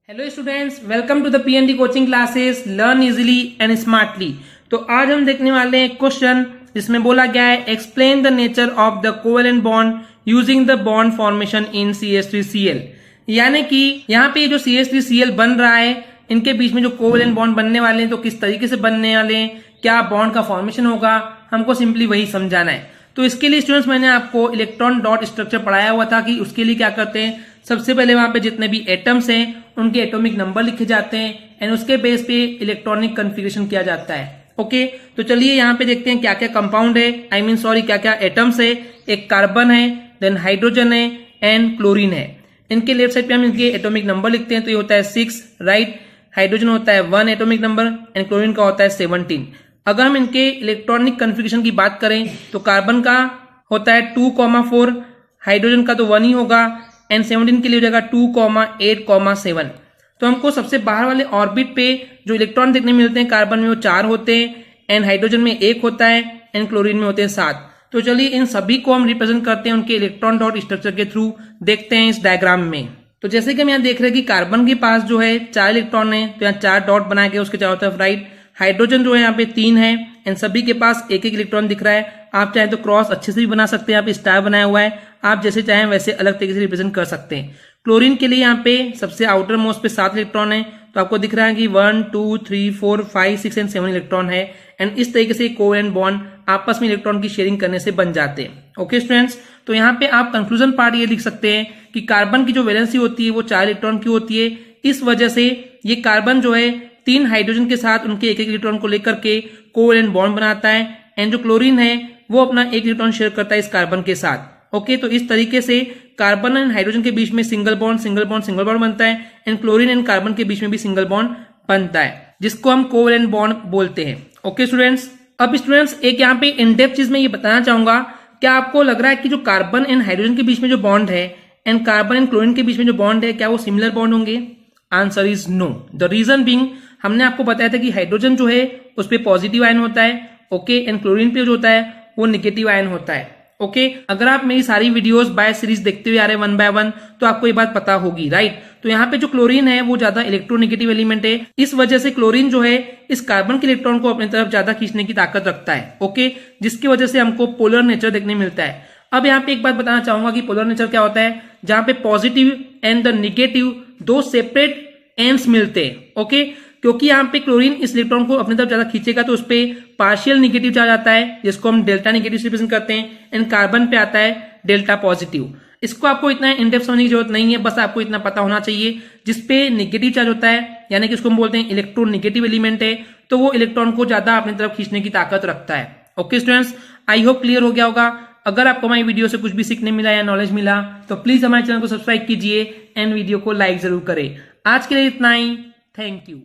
Hello students, welcome to the PND coaching classes learn easily and smartly. तो आज हम देखने वाले हैं क्वेश्चन जिसमें बोला गया है explain the nature of the covalent bond using the bond formation in CH3Cl। यानी कि यहाँ पे जो CH3Cl बन रहा है इनके बीच में जो कोवेलेंट बॉन्ड बनने वाले हैं तो किस तरीके से बनने वाले हैं, क्या बॉन्ड का फॉर्मेशन होगा, हमको सिंपली वही समझाना है। तो इसके लिए स्टूडेंट्स मैंने आपको इलेक्ट्रॉन डॉट स्ट्रक्चर पढ़ाया हुआ था कि उसके लिए क्या करते हैं, सबसे पहले वहां पे जितने भी एटम्स हैं उनके एटॉमिक नंबर लिखे जाते हैं एंड उसके बेस पे इलेक्ट्रॉनिक कन्फिगरेशन किया जाता है। ओके, तो चलिए यहाँ पे देखते हैं क्या क्या कंपाउंड है, क्या क्या एटम्स है। एक कार्बन है, देन हाइड्रोजन है एंड क्लोरीन है। इनके लेफ्ट साइड पे हम इनके एटॉमिक नंबर लिखते हैं तो ये होता है 6, राइट। हाइड्रोजन होता है 1 एटॉमिक नंबर एंड क्लोरीन का होता है 17। अगर हम इनके इलेक्ट्रॉनिक कन्फिगरेशन की बात करें तो कार्बन का होता है 2,4, हाइड्रोजन का तो 1 ही होगा एंड 17 के लिए हो जाएगा 2,8,7। तो हमको सबसे बाहर वाले ऑर्बिट पे जो इलेक्ट्रॉन देखने मिलते हैं कार्बन में वो 4 होते हैं एंड हाइड्रोजन में 1 होता है एंड क्लोरीन में होते हैं 7। तो चलिए इन सभी को हम रिप्रेजेंट करते हैं उनके इलेक्ट्रॉन डॉट स्ट्रक्चर के थ्रू, देखते हैं इस डायग्राम में। तो जैसे कि हम यहाँ देख रहे हैं कि कार्बन के पास जो है 4 इलेक्ट्रॉन है तो यहाँ 4 डॉट बनाए गए उसके चारों तरफ, राइट। हाइड्रोजन जो है यहाँ पे 3 है एंड सभी के पास एक एक इलेक्ट्रॉन दिख रहा है। आप चाहे तो क्रॉस अच्छे से भी बना सकते हैं, यहाँ पे स्टार बनाया हुआ है, आप जैसे चाहें वैसे अलग तरीके से रिप्रेजेंट कर सकते हैं। क्लोरीन के लिए यहाँ पे सबसे आउटर मोस्ट पे 7 इलेक्ट्रॉन है तो आपको दिख रहा है कि 1, 2, 3, 4, 5, 6 एंड 7 इलेक्ट्रॉन है एंड इस तरीके से कोवेलेंट बॉन्ड आपस में इलेक्ट्रॉन की शेयरिंग करने से बन जाते हैं। ओके स्टूडेंट्स, तो यहाँ पे आप कंक्लूजन पार्ट ये लिख सकते हैं कि कार्बन की जो वैलेंसी होती है वो 4 इलेक्ट्रॉन की होती है। इस वजह से ये कार्बन जो है 3 हाइड्रोजन के साथ उनके एक एक इलेक्ट्रॉन को लेकर के कोवेलेंट बॉन्ड बनाता है एंड जो क्लोरीन है वो अपना 1 इलेक्ट्रॉन शेयर करता है इस कार्बन के साथ। ओके, तो इस तरीके से कार्बन एंड हाइड्रोजन के बीच में सिंगल बॉन्ड बनता है एंड क्लोरीन एंड कार्बन के बीच में भी सिंगल बॉन्ड बनता है जिसको हम कोवेलेंट बॉन्ड बोलते हैं। ओके स्टूडेंट्स, अब स्टूडेंट्स एक यहाँ पे इन डेप्थ चीज में ये बताना चाहूंगा, क्या आपको लग रहा है कि जो कार्बन एंड हाइड्रोजन के बीच में जो बॉन्ड है एंड कार्बन एंड क्लोरीन के बीच में जो बॉन्ड है क्या वो सिमिलर बॉन्ड होंगे? Answer is no. The reason being, हमने आपको बताया था कि हाइड्रोजन जो है उस पर पॉजिटिव आयन होता है, ओके, एंड क्लोरीन पे जो होता है वो नेगेटिव आयन होता है। ओके, अगर आप मेरी सारी वीडियोस बाय सीरीज देखते हुए आ रहे हैं 1 बाय 1 तो आपको ये बात पता होगी, राइट। तो यहाँ पे जो क्लोरीन है वो ज्यादा इलेक्ट्रोनेगेटिव एलिमेंट है, इस वजह से क्लोरीन जो है इस कार्बन के इलेक्ट्रॉन को अपनी तरफ ज्यादा खींचने की ताकत रखता है। ओके, जिसकी वजह से हमको पोलर नेचर देखने मिलता है। अब यहाँ पे एक बात बताना चाहूंगा कि पोलर नेचर क्या होता है, जहां पे पॉजिटिव एंड द निगेटिव दो सेपरेट एंड्स मिलते हैं। ओके, क्योंकि यहाँ पे क्लोरीन इस इलेक्ट्रॉन को अपनी तरफ ज्यादा खींचेगा तो उस पर पार्शियल निगेटिव चार्ज आता है जिसको हम डेल्टा निगेटिव से रिप्रेजेंट करते हैं एंड कार्बन पे आता है डेल्टा पॉजिटिव। इसको आपको इतना इन डेप्थ समझने की जरूरत नहीं है, बस आपको इतना पता होना चाहिए जिसपे निगेटिव चार्ज होता है यानी कि उसको हम बोलते हैं इलेक्ट्रोनेगेटिव एलिमेंट है, तो वो इलेक्ट्रॉन को ज्यादा अपनी तरफ खींचने की ताकत रखता है। Okay students, I hope clear हो गया होगा। अगर आपको हमारी वीडियो से कुछ भी सीखने मिला या नॉलेज मिला तो प्लीज हमारे चैनल को सब्सक्राइब कीजिए एंड वीडियो को लाइक जरूर करें। आज के लिए इतना ही, थैंक यू।